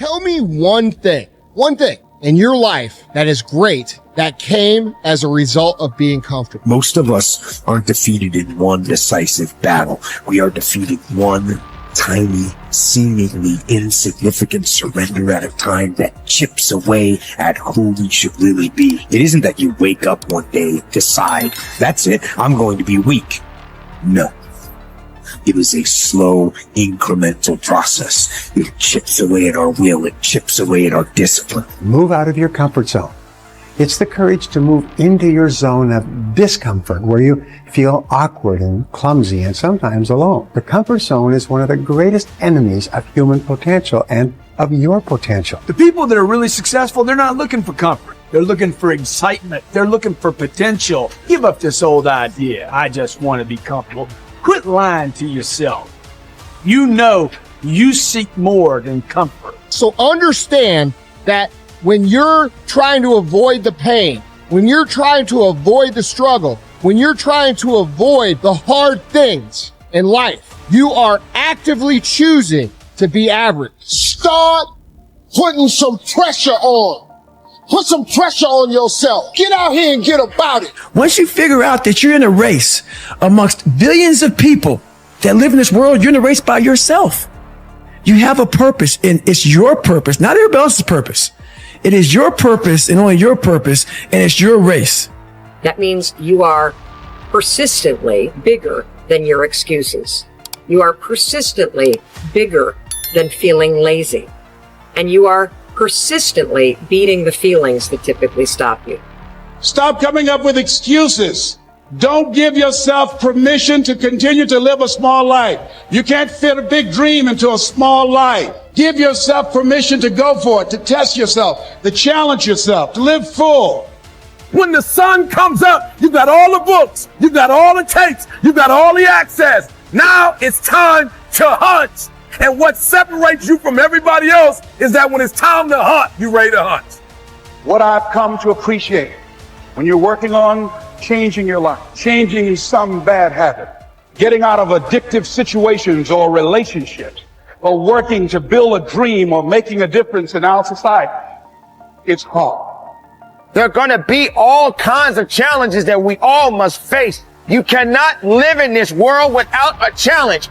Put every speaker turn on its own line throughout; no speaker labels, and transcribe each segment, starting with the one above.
Tell me one thing in your life that is great that came as a result of being comfortable.
Most of us aren't defeated in one decisive battle. We are defeated one tiny, seemingly insignificant surrender at a time that chips away at who we should really be. It isn't that you wake up one day, decide, that's it, I'm going to be weak. No. It is a slow, incremental process. It chips away at our will. It chips away at our discipline.
Move out of your comfort zone. It's the courage to move into your zone of discomfort where you feel awkward and clumsy and sometimes alone. The comfort zone is one of the greatest enemies of human potential and of your potential.
The people that are really successful, they're not looking for comfort. They're looking for excitement. They're looking for potential. Give up this old idea, I just want to be comfortable. Quit lying to yourself. You know you seek more than comfort.
So understand that when you're trying to avoid the pain, when you're trying to avoid the struggle, when you're trying to avoid the hard things in life, you are actively choosing to be average.
Start putting some pressure on. Put some pressure on yourself. Get out here and get about it.
Once you figure out that you're in a race amongst billions of people that live in this world, you're in a race by yourself. You have a purpose, and it's your purpose, not everybody else's purpose. It is your purpose and only your purpose, and it's your race.
That means you are persistently bigger than your excuses. You are persistently bigger than feeling lazy. And you are persistently beating the feelings that typically stop you.
Stop coming up with excuses. Don't give yourself permission to continue to live a small life. You can't fit a big dream into a small life. Give yourself permission to go for it, to test yourself, to challenge yourself, to live full.
When the sun comes up, you got all the books, you got all the tapes, you got all the access. Now it's time to hunt. And what separates you from everybody else is that when it's time to hunt, you're ready to hunt.
What I've come to appreciate when you're working on changing your life, changing some bad habit, getting out of addictive situations or relationships, or working to build a dream or making a difference in our society, it's hard.
There are going to be all kinds of challenges that we all must face. You cannot live in this world without a challenge.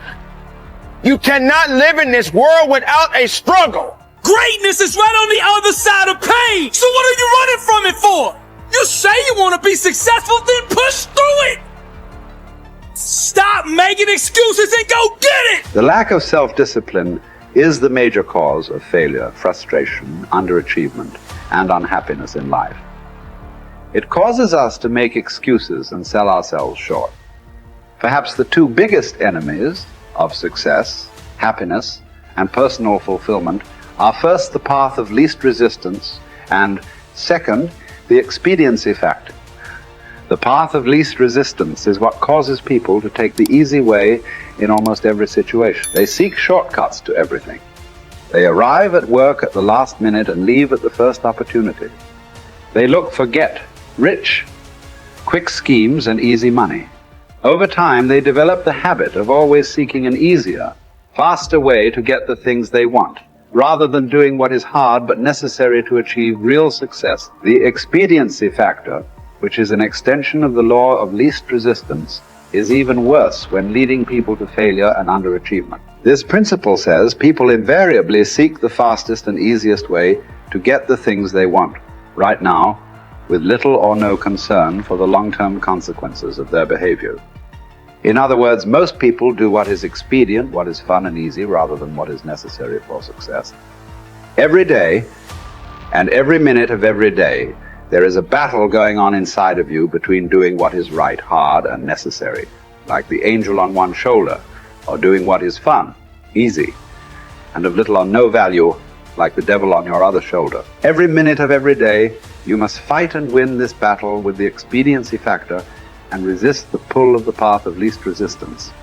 You cannot live in this world without a struggle.
Greatness is right on the other side of pain. So what are you running from it for? You say you want to be successful, then push through it. Stop making excuses and go get it.
The lack of self-discipline is the major cause of failure, frustration, underachievement, and unhappiness in life. It causes us to make excuses and sell ourselves short. Perhaps the two biggest enemies of success, happiness, and personal fulfillment are first the path of least resistance and second, the expediency factor. The path of least resistance is what causes people to take the easy way in almost every situation. They seek shortcuts to everything. They arrive at work at the last minute and leave at the first opportunity. They look for get-rich, quick schemes and easy money. Over time, they develop the habit of always seeking an easier, faster way to get the things they want, rather than doing what is hard but necessary to achieve real success. The expediency factor, which is an extension of the law of least resistance, is even worse when leading people to failure and underachievement. This principle says people invariably seek the fastest and easiest way to get the things they want, right now, with little or no concern for the long-term consequences of their behavior. In other words, most people do what is expedient, what is fun and easy, rather than what is necessary for success. Every day, and every minute of every day, there is a battle going on inside of you between doing what is right, hard, and necessary, like the angel on one shoulder, or doing what is fun, easy, and of little or no value, like the devil on your other shoulder. Every minute of every day, you must fight and win this battle with the expediency factor and resist the pull of the path of least resistance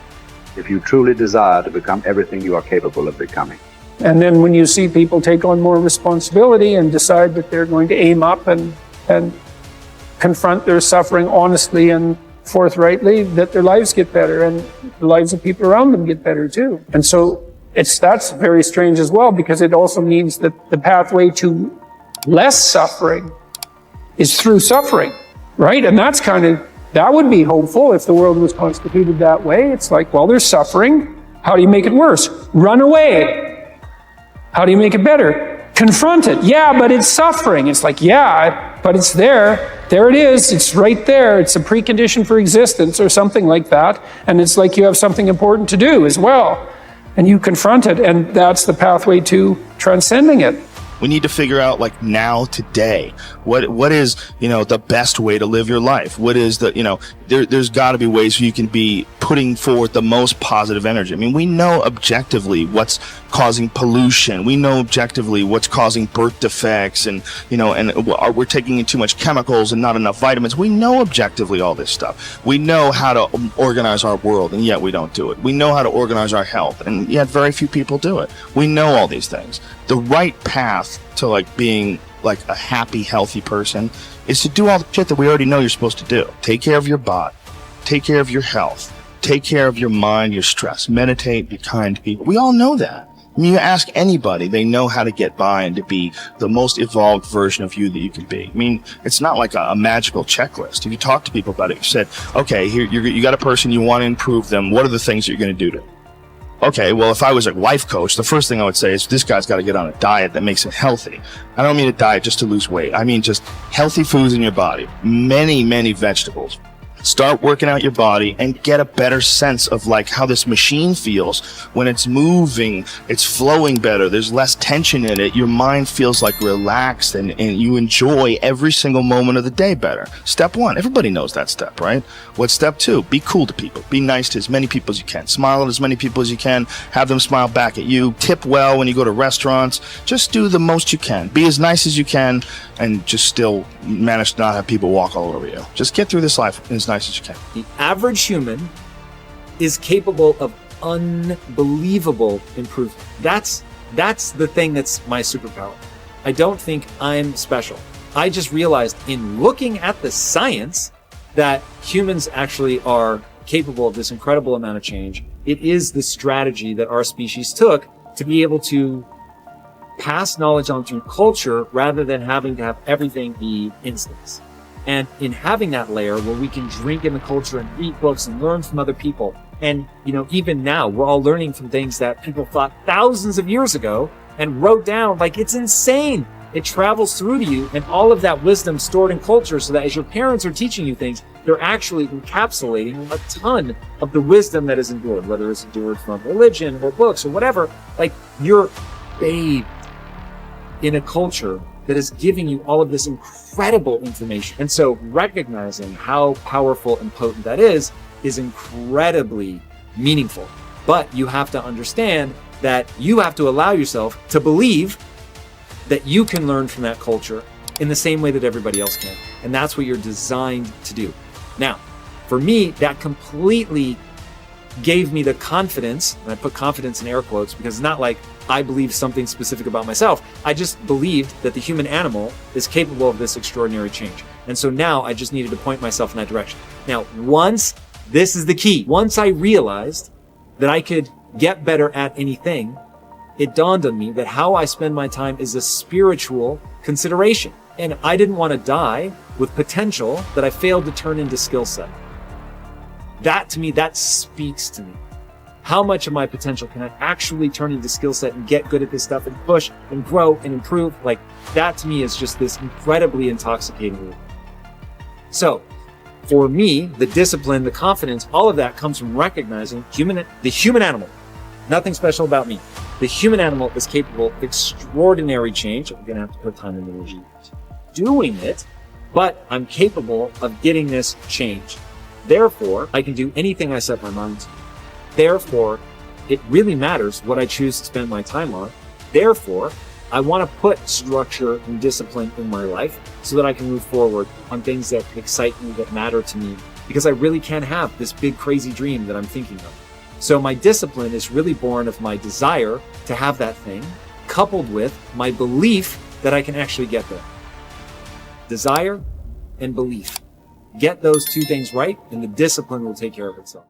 if you truly desire to become everything you are capable of becoming.
And then when you see people take on more responsibility and decide that they're going to aim up and confront their suffering honestly and forthrightly, that their lives get better and the lives of people around them get better too. And so That's very strange as well, because it also means that the pathway to less suffering is through suffering, right? And that would be hopeful if the world was constituted that way. It's like, well, there's suffering. How do you make it worse? Run away. How do you make it better? Confront it. Yeah, but it's suffering. It's like, yeah, but it's there. There it is. It's right there. It's a precondition for existence or something like that. And it's like you have something important to do as well. And you confront it, and that's the pathway to transcending it.
We need to figure out, like, now, today, what is, the best way to live your life? What is there's got to be ways you can be putting forth the most positive energy. I mean, we know objectively what's causing pollution. We know objectively what's causing birth defects, and we're taking in too much chemicals and not enough vitamins. We know objectively all this stuff. We know how to organize our world, and yet we don't do it. We know how to organize our health, and yet very few people do it. We know all these things. The right path to being a happy, healthy person is to do all the shit that we already know you're supposed to do. Take care of your body, take care of your health, take care of your mind, your stress, meditate, be kind to people. We all know that. I mean, you ask anybody, they know how to get by and to be the most evolved version of you that you can be. I mean, it's not like a magical checklist. If you talk to people about it, you said, okay, here you got a person, you want to improve them. What are the things you're going to do to them? Okay, well, if I was a life coach, the first thing I would say is this guy's got to get on a diet that makes him healthy. I don't mean a diet just to lose weight. I mean just healthy foods in your body. Many, many vegetables. Start working out your body and get a better sense of how this machine feels when it's moving, it's flowing better, there's less tension in it, your mind feels relaxed, and you enjoy every single moment of the day better. Step 1, everybody knows that step, right? What's step 2? Be cool to people. Be nice to as many people as you can. Smile at as many people as you can. Have them smile back at you. Tip well when you go to restaurants. Just do the most you can. Be as nice as you can, and just still manage to not have people walk all over you. Just get through this life as nice as you can.
The average human is capable of unbelievable improvement. That's the thing that's my superpower. I don't think I'm special. I just realized in looking at the science that humans actually are capable of this incredible amount of change. It is the strategy that our species took to be able to pass knowledge on through culture rather than having to have everything be instance. And in having that layer where we can drink in the culture and read books and learn from other people. And, even now we're all learning from things that people thought thousands of years ago and wrote down. It's insane. It travels through to you, and all of that wisdom stored in culture, so that as your parents are teaching you things, they're actually encapsulating a ton of the wisdom that is endured, whether it's endured from religion or books or whatever. You're bathed in a culture that is giving you all of this incredible information. And so recognizing how powerful and potent that is incredibly meaningful. But you have to understand that you have to allow yourself to believe that you can learn from that culture in the same way that everybody else can. And that's what you're designed to do. Now, for me, that completely gave me the confidence, and I put confidence in air quotes because it's not like I believe something specific about myself. I just believed that the human animal is capable of this extraordinary change. And so now I just needed to point myself in that direction. Now, this is the key. Once I realized that I could get better at anything, it dawned on me that how I spend my time is a spiritual consideration. And I didn't want to die with potential that I failed to turn into skill set. That, to me, that speaks to me. How much of my potential can I actually turn into skill set and get good at this stuff and push and grow and improve? That to me is just this incredibly intoxicating. So for me, the discipline, the confidence, all of that comes from recognizing the human animal. Nothing special about me. The human animal is capable of extraordinary change. I'm going to have to put time and energy doing it, but I'm capable of getting this change. Therefore, I can do anything I set my mind to. Therefore, it really matters what I choose to spend my time on. Therefore, I want to put structure and discipline in my life so that I can move forward on things that excite me, that matter to me, because I really can have this big, crazy dream that I'm thinking of. So my discipline is really born of my desire to have that thing, coupled with my belief that I can actually get there. Desire and belief. Get those two things right, and the discipline will take care of itself.